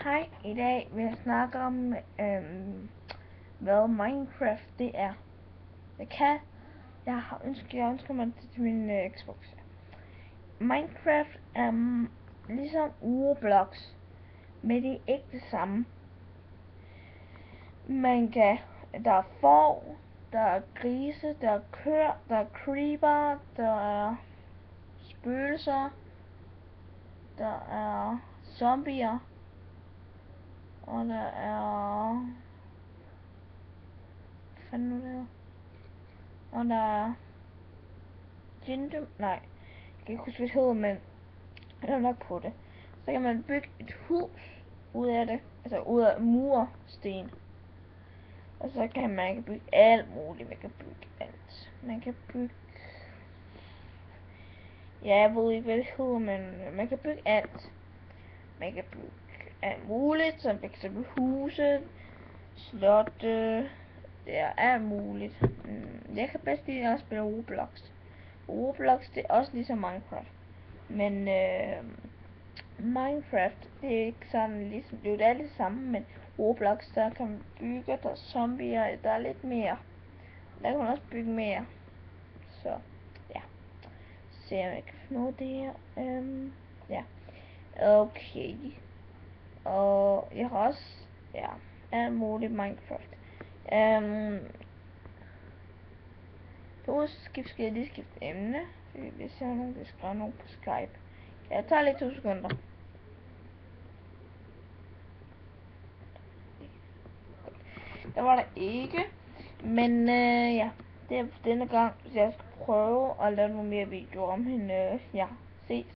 Hej, i dag vil jeg snakke om, hvad Minecraft det er. Jeg ønsker mig det til min Xbox. Minecraft er ligesom Roblox, men det er ikke det samme. Der er får, der er grise, der er køer, der er creeper, der er spøgelser, der er zombier, og der er og der er nej, jeg kan ikke huske hvad det hedder, men jeg er nok på det. Så kan man bygge et hus ud af det, altså ud af mursten. Og så kan man bygge alt muligt. Man kan bygge alt. Man kan bygge, ja, jeg ved ikke hvad det hedder, men man kan bygge alt. Man kan bygge alt muligt, som f.eks. huse, slotte. Det er alt muligt. Jeg kan bedst lide at spille Roblox. Roblox det er også ligesom Minecraft. Men Minecraft det er ikke sådan ligesom, det er det samme, men Roblox der kan man bygge, der er zombier, der er lidt mere. Der kan man også bygge mere. Så ja. Se om jeg kan finde det her. Ja. Okay. Og jeg har også, ja, alt muligt Minecraft. Skal jeg lige skifte emne? Hvis jeg har nogen, der skriver nogen på Skype. Jeg tager lige 2 sekunder. Der var der ikke. Men ja, det er denne gang, så jeg skal prøve at lave nogle mere videoer om hende. Ja, ses.